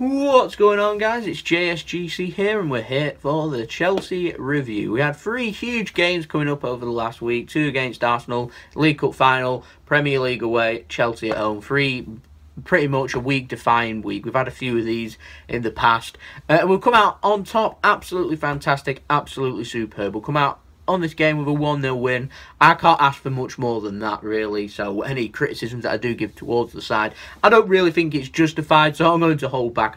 What's going on, guys? It's JSGC here, and we're here for the Chelsea review. We had 3 huge games coming up over the last week. 2 against Arsenal, League Cup final, Premier League away, Chelsea at home. 3 pretty much a week-defying week. We've had a few of these in the past. We'll come out on top, absolutely fantastic, absolutely superb. We'll come out on this game with a 1-0 win. I can't ask for much more than that, really. So any criticisms that I do give towards the side, I don't really think it's justified, so I'm going to hold back.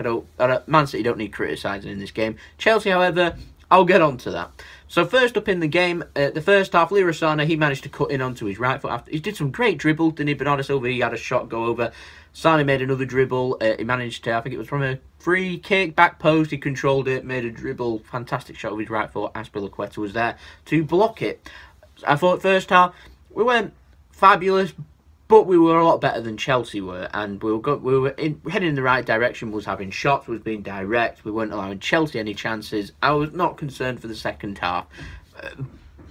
Man City don't need criticising in this game. Chelsea, however, I'll get on to that. So first up in the game, the first half, Leroy Sané, he managed to cut in onto his right foot. After he did some great dribble, didn't he? Bernardo Silva, he had a shot go over. Sané made another dribble. He managed to, I think it was from a free kick, back post. He controlled it, made a dribble. Fantastic shot with his right foot. Azpilicueta was there to block it. I thought first half, we weren't fabulous, but we were a lot better than Chelsea were, and we were heading in the right direction. Was having shots, was being direct. We weren't allowing Chelsea any chances. I was not concerned for the second half.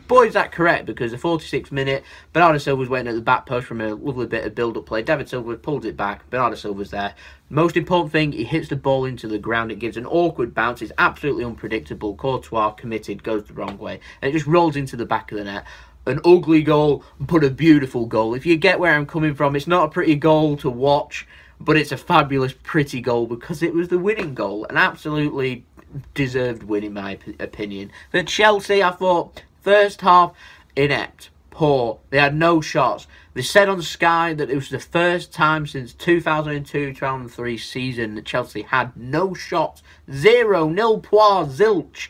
Boy, is that correct, because the 46th minute, Bernardo Silva was waiting at the back post from a lovely bit of build-up play. David Silva pulled it back. Bernardo Silva's there. Most important thing, he hits the ball into the ground. It gives an awkward bounce. It's absolutely unpredictable. Courtois committed, goes the wrong way, and it just rolls into the back of the net. An ugly goal, but a beautiful goal. If you get where I'm coming from, it's not a pretty goal to watch, but it's a fabulous, pretty goal because it was the winning goal. An absolutely deserved win, in my opinion. For Chelsea, I thought first half, inept, poor. They had no shots. They said on Sky that it was the first time since 2002-2003 season that Chelsea had no shots. 0, nil pois, zilch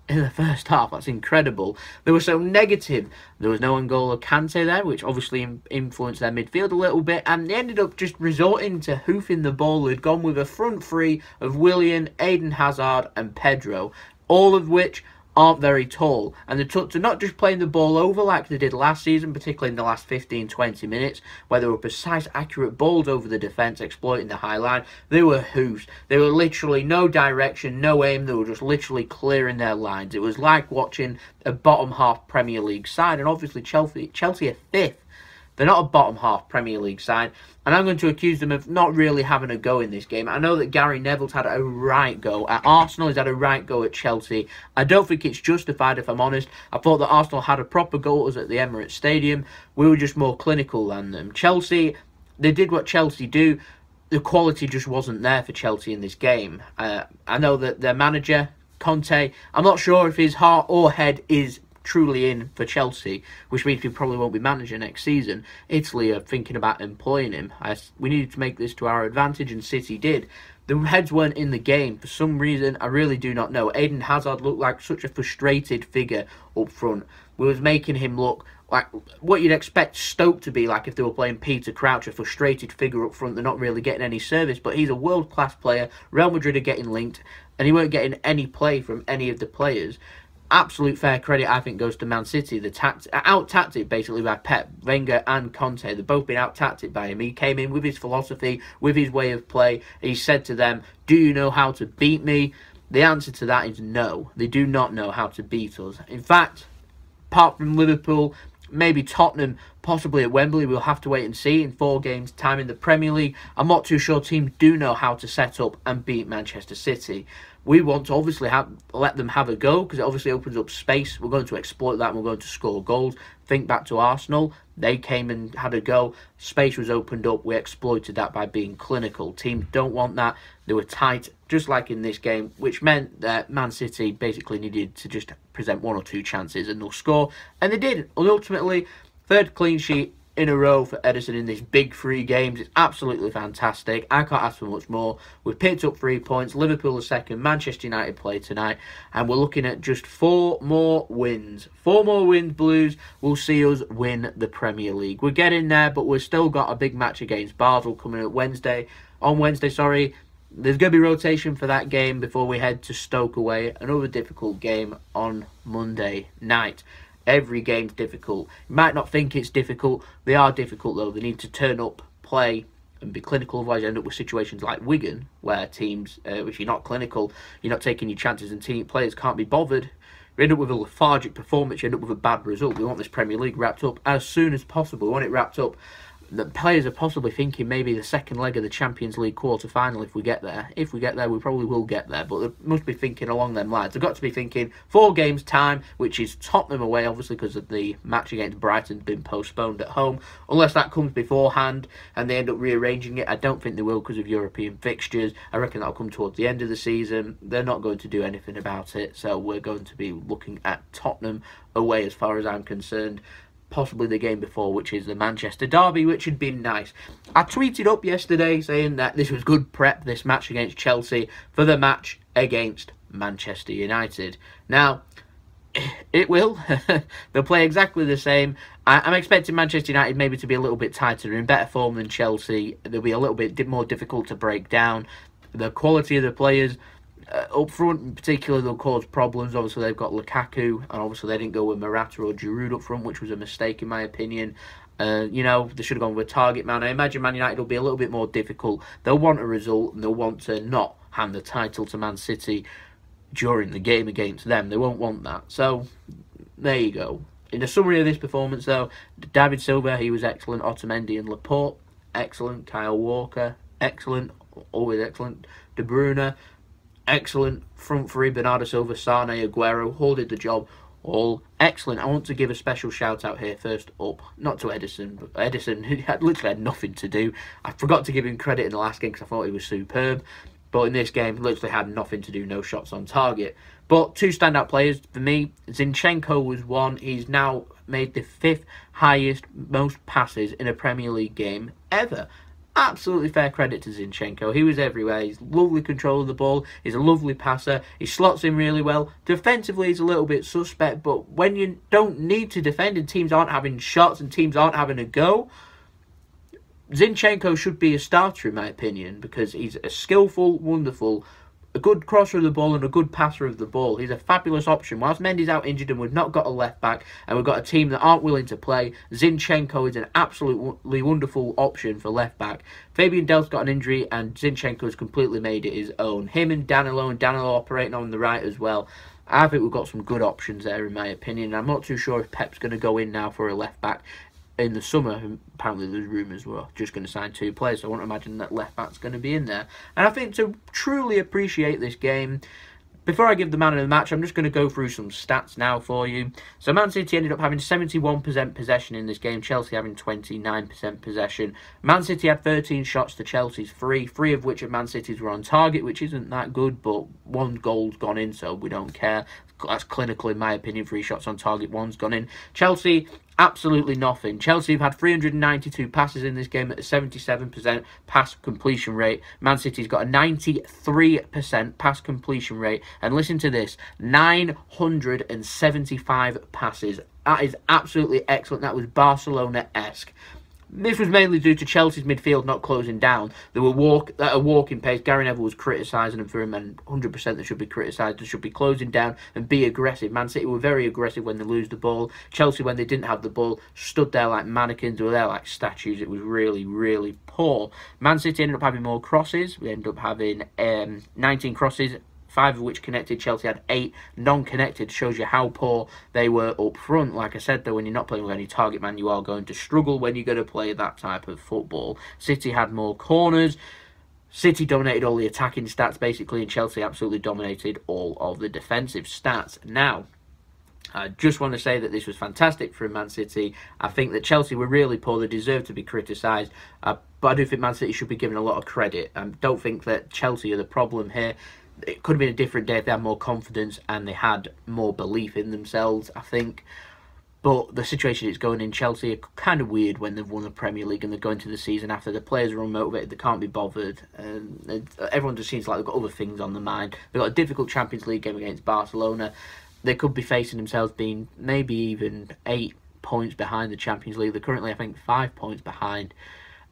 in the first half. That's incredible. They were so negative. There was no N'Golo Kante there, which obviously influenced their midfield a little bit, and they ended up just resorting to hoofing the ball. They'd gone with a front three of Willian, Eden Hazard and Pedro, all of which aren't very tall, and they took to not just playing the ball over like they did last season, particularly in the last 15-20 minutes, where there were precise, accurate balls over the defence, exploiting the high line. They were hoofs. They were literally no direction, no aim. They were just literally clearing their lines. It was like watching a bottom half Premier League side, and obviously Chelsea are 5th. They're not a bottom half Premier League side, and I'm going to accuse them of not really having a go in this game. I know that Gary Neville's had a right go at Arsenal. He's had a right go at Chelsea. I don't think it's justified, if I'm honest. I thought that Arsenal had a proper go at us at the Emirates Stadium. We were just more clinical than them. Chelsea, they did what Chelsea do. The quality just wasn't there for Chelsea in this game. I know that their manager, Conte, I'm not sure if his heart or head is truly in for Chelsea, which means we probably won't be manager next season. Italy are thinking about employing him. We needed to make this to our advantage, and City did. The heads weren't in the game for some reason. I really do not know. Eden Hazard looked like such a frustrated figure up front. We was making him look like what you'd expect Stoke to be like if they were playing Peter Crouch, a frustrated figure up front. They're not really getting any service, but he's a world-class player. Real Madrid are getting linked, and he weren't getting any play from any of the players. Absolute fair credit, I think, goes to Man City. Out-tactic, basically, by Pep, Wenger and Conte. They've both been out-tactic by him. He came in with his philosophy, with his way of play. He said to them, do you know how to beat me? The answer to that is no. They do not know how to beat us. In fact, apart from Liverpool, maybe Tottenham, possibly at Wembley, we'll have to wait and see in 4 games' time in the Premier League. I'm not too sure teams do know how to set up and beat Manchester City. We want to obviously let them have a go, because it obviously opens up space. We're going to exploit that, and we're going to score goals. Think back to Arsenal. They came and had a go. Space was opened up. We exploited that by being clinical. Teams don't want that. They were tight, just like in this game, which meant that Man City basically needed to just present 1 or 2 chances and they'll score. And they did. And ultimately, 3rd clean sheet in a row for Ederson in these big 3 games. It's absolutely fantastic. I can't ask for much more. We've picked up 3 points. Liverpool are 2nd. Manchester United play tonight. And we're looking at just 4 more wins. 4 more wins, Blues, will see us win the Premier League. We're getting there, but we've still got a big match against Basel coming up Wednesday. On Wednesday, sorry. There's going to be rotation for that game before we head to Stoke away. Another difficult game on Monday night. Every game's difficult. You might not think it's difficult. They are difficult, though. They need to turn up, play, and be clinical. Otherwise, you end up with situations like Wigan, where teams, if you're not clinical, you're not taking your chances, and players can't be bothered. You end up with a lethargic performance. You end up with a bad result. We want this Premier League wrapped up as soon as possible. We want it wrapped up the players are possibly thinking maybe the second leg of the Champions League quarter-final if we get there. If we get there, we probably will get there, but they must be thinking along them lines. They've got to be thinking 4 games' time, which is Tottenham away, obviously, because of the match against Brighton's been postponed at home. Unless that comes beforehand and they end up rearranging it, I don't think they will because of European fixtures. I reckon that'll come towards the end of the season. They're not going to do anything about it, so we're going to be looking at Tottenham away as far as I'm concerned. Possibly the game before, which is the Manchester derby, which had been nice. I tweeted up yesterday saying that this was good prep, this match against Chelsea, for the match against Manchester United. Now, it will. They'll play exactly the same. I'm expecting Manchester United maybe to be a little bit tighter, in better form than Chelsea. They'll be a little bit more difficult to break down. The quality of the players up front in particular, they'll cause problems. Obviously, they've got Lukaku, and obviously they didn't go with Morata or Giroud up front, which was a mistake in my opinion. You know, they should have gone with a target man. I imagine Man United will be a little bit more difficult. They'll want a result, and they'll want to not hand the title to Man City during the game against them. They won't want that. So, there you go. In the summary of this performance, though, David Silva, he was excellent. Otamendi and Laporte, excellent. Kyle Walker, excellent. Always excellent. De Bruyne, excellent. Front three, Bernardo Silva, Sane, Aguero, all did the job. All excellent. I want to give a special shout out here first up, not to Edison, but Edison, who literally had nothing to do. I forgot to give him credit in the last game because I thought he was superb. But in this game, literally had nothing to do, no shots on target. But 2 standout players for me. Zinchenko was one. He's now made the 5th highest most passes in a Premier League game ever. Absolutely fair credit to Zinchenko. He was everywhere. He's lovely control of the ball. He's a lovely passer. He slots in really well. Defensively, he's a little bit suspect, but when you don't need to defend and teams aren't having shots and teams aren't having a go, Zinchenko should be a starter in my opinion, because he's a skillful, wonderful, a good crosser of the ball and a good passer of the ball. He's a fabulous option. Whilst Mendy's out injured and we've not got a left back and we've got a team that aren't willing to play, Zinchenko is an absolutely wonderful option for left back. Fabian Delph's got an injury and Zinchenko has completely made it his own. Him and Danilo operating on the right as well. I think we've got some good options there in my opinion. I'm not too sure if Pep's going to go in now for a left back. In the summer, apparently there's rumours we're just going to sign 2 players, so I won't imagine that left back's going to be in there. And I think to truly appreciate this game, before I give the man of the match, I'm just going to go through some stats now for you. So Man City ended up having 71% possession in this game, Chelsea having 29% possession. Man City had 13 shots to Chelsea's 3 of which at Man City's were on target, which isn't that good, but 1 goal's gone in, so we don't care. That's clinical in my opinion, 3 shots on target, 1's gone in. Chelsea, absolutely nothing. Chelsea have had 392 passes in this game at a 77% pass completion rate. Man City's got a 93% pass completion rate. And listen to this, 975 passes. That is absolutely excellent. That was Barcelona-esque. This was mainly due to Chelsea's midfield not closing down. They were at a walking pace. Gary Neville was criticising them for him, and 100% they should be criticised. They should be closing down and be aggressive. Man City were very aggressive when they lose the ball. Chelsea, when they didn't have the ball, stood there like mannequins. They were there like statues. It was really, really poor. Man City ended up having more crosses. We ended up having 19 crosses, 5 of which connected. Chelsea had 8 non-connected. Shows you how poor they were up front. Like I said, though, when you're not playing with any target man, you are going to struggle when you're going to play that type of football. City had more corners. City dominated all the attacking stats, basically, and Chelsea absolutely dominated all of the defensive stats. Now, I just want to say that this was fantastic for Man City. I think that Chelsea were really poor. They deserve to be criticised. But I do think Man City should be given a lot of credit. I don't think that Chelsea are the problem here. It could have been a different day if they had more confidence and they had more belief in themselves, I think. But the situation it's going in, Chelsea are kind of weird when they've won the Premier League and they're going to the season after. The players are unmotivated, they can't be bothered. And everyone just seems like they've got other things on their mind. They've got a difficult Champions League game against Barcelona. They could be facing themselves being maybe even 8 points behind the Champions League. They're currently, I think, 5 points behind.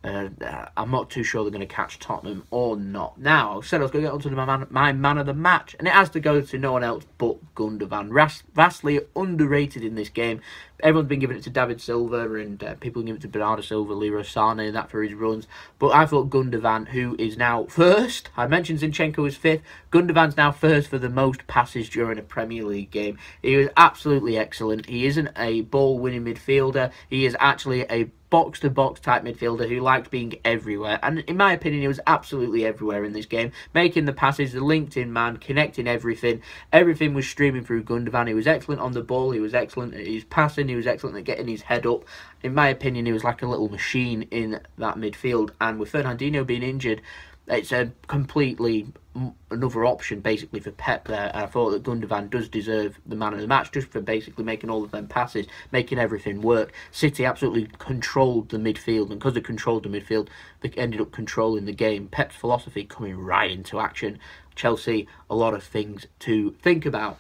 I'm not too sure they're going to catch Tottenham or not. Now, I said I was going to get on to my man of the match, and it has to go to no one else but Gundogan. Vastly underrated in this game. Everyone's been giving it to David Silva, and people give it to Bernardo Silva, Leroy Sane, and that for his runs. But I thought Gundogan, who is now first, I mentioned Zinchenko was 5th, Gundogan's now first for the most passes during a Premier League game. He was absolutely excellent. He isn't a ball-winning midfielder. He is actually a box-to-box type midfielder who liked being everywhere, and in my opinion he was absolutely everywhere in this game, making the passes, the linked-in man, connecting everything. Everything was streaming through Gundogan. He was excellent on the ball, he was excellent at his passing, he was excellent at getting his head up. In my opinion, he was like a little machine in that midfield, and with Fernandinho being injured, it's a completely another option basically for Pep there. And I thought that Gundogan does deserve the man of the match just for basically making all of them passes, making everything work. City absolutely controlled the midfield, and because they controlled the midfield, they ended up controlling the game. Pep's philosophy coming right into action. Chelsea, a lot of things to think about.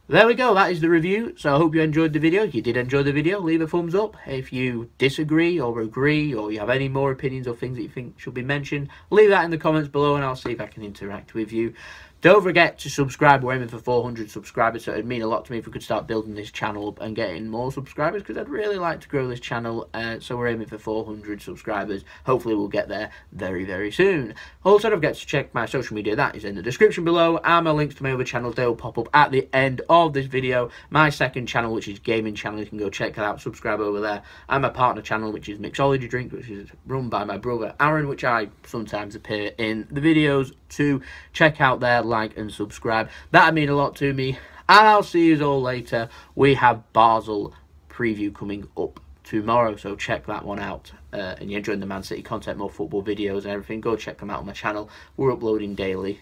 There we go, that is the review. So I hope you enjoyed the video. If you did enjoy the video, leave a thumbs up. If you disagree or agree, or you have any more opinions or things that you think should be mentioned, leave that in the comments below and I'll see if I can interact with you. Don't forget to subscribe. We're aiming for 400 subscribers, so it'd mean a lot to me if we could start building this channel up and getting more subscribers, because I'd really like to grow this channel. So we're aiming for 400 subscribers. Hopefully we'll get there very, very soon. Also, don't forget to check my social media. That is in the description below, and my links to my other channels, they will pop up at the end of this video. My second channel, which is gaming channel, you can go check that out, subscribe over there. And my partner channel, which is Mixology Drink, which is run by my brother Aaron, which I sometimes appear in the videos to check out there. Like and subscribe, that'd mean a lot to me, and I'll see you all later. We have Basel preview coming up tomorrow, so check that one out. And you're enjoying the Man City content, more football videos and everything, go check them out on my channel. We're uploading daily.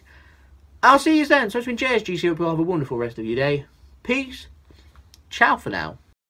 I'll see you then. So it's been JSGC. Hope you all have a wonderful rest of your day. Peace. Ciao for now.